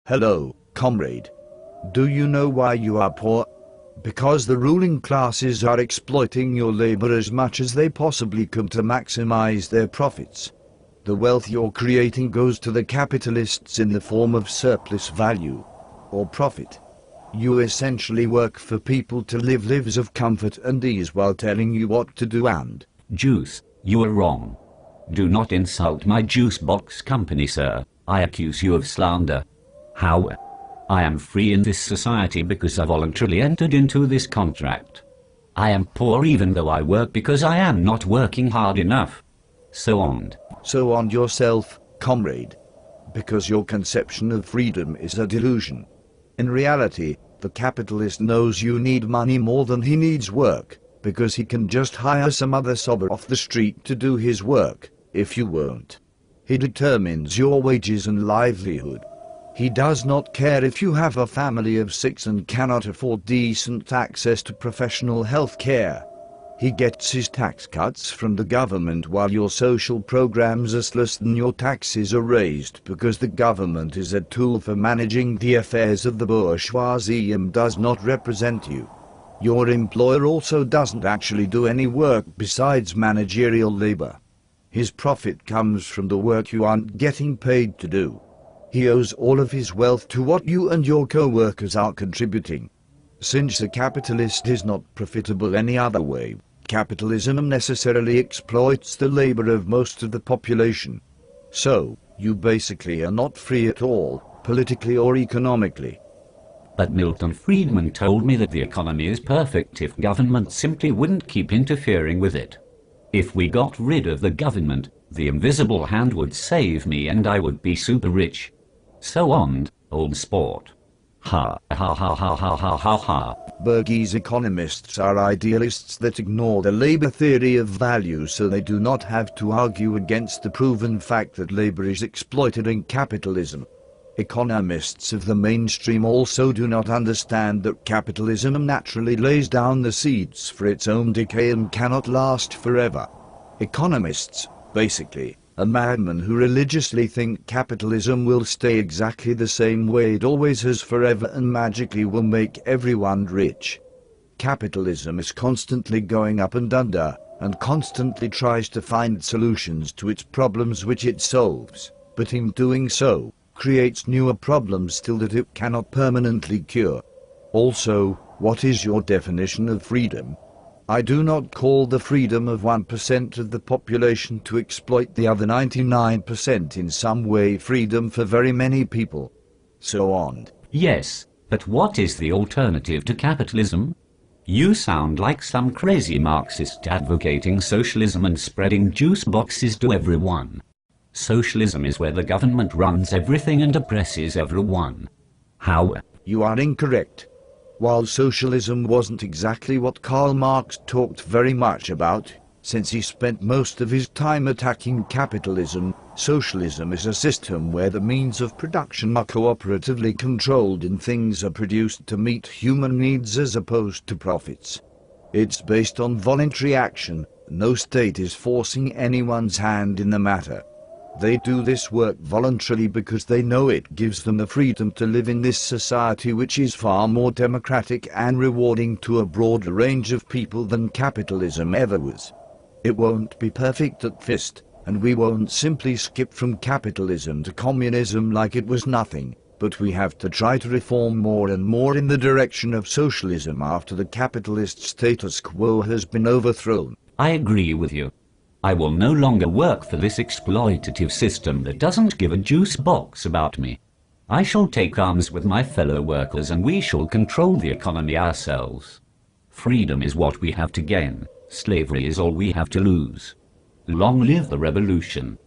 Hello, comrade. Do you know why you are poor? Because the ruling classes are exploiting your labor as much as they possibly can to maximize their profits. The wealth you're creating goes to the capitalists in the form of surplus value, or profit. You essentially work for people to live lives of comfort and ease while telling you what to do and... Juice, you are wrong. Do not insult my juice box company, sir. I accuse you of slander. How? I am free in this society because I voluntarily entered into this contract. I am poor even though I work because I am not working hard enough. So on. So on yourself, comrade. Because your conception of freedom is a delusion. In reality, the capitalist knows you need money more than he needs work, because he can just hire some other sobber off the street to do his work, if you won't. He determines your wages and livelihood. He does not care if you have a family of 6 and cannot afford decent access to professional health care. He gets his tax cuts from the government while your social programs are less than your taxes are raised because the government is a tool for managing the affairs of the bourgeoisie and does not represent you. Your employer also doesn't actually do any work besides managerial labor. His profit comes from the work you aren't getting paid to do. He owes all of his wealth to what you and your co-workers are contributing. Since the capitalist is not profitable any other way, capitalism necessarily exploits the labor of most of the population. So, you basically are not free at all, politically or economically. But Milton Friedman told me that the economy is perfect if government simply wouldn't keep interfering with it. If we got rid of the government, the invisible hand would save me and I would be super rich. So on, old sport. Ha ha ha ha ha ha ha ha. Burgese economists are idealists that ignore the labor theory of value so they do not have to argue against the proven fact that labor is exploited in capitalism. Economists of the mainstream also do not understand that capitalism naturally lays down the seeds for its own decay and cannot last forever. Economists, basically, are madmen who religiously think capitalism will stay exactly the same way it always has forever and magically will make everyone rich. Capitalism is constantly going up and under, and constantly tries to find solutions to its problems which it solves, but in doing so, creates newer problems still that it cannot permanently cure. Also, what is your definition of freedom? I do not call the freedom of 1% of the population to exploit the other 99% in some way freedom for very many people. So on. Yes, but what is the alternative to capitalism? You sound like some crazy Marxist advocating socialism and spreading juice boxes to everyone. Socialism is where the government runs everything and oppresses everyone. How? You are incorrect. While socialism wasn't exactly what Karl Marx talked very much about, since he spent most of his time attacking capitalism, socialism is a system where the means of production are cooperatively controlled and things are produced to meet human needs as opposed to profits. It's based on voluntary action. No state is forcing anyone's hand in the matter. They do this work voluntarily because they know it gives them the freedom to live in this society which is far more democratic and rewarding to a broader range of people than capitalism ever was. It won't be perfect at first, and we won't simply skip from capitalism to communism like it was nothing, but we have to try to reform more and more in the direction of socialism after the capitalist status quo has been overthrown. I agree with you. I will no longer work for this exploitative system that doesn't give a juice box about me. I shall take arms with my fellow workers and we shall control the economy ourselves. Freedom is what we have to gain. Slavery is all we have to lose. Long live the revolution.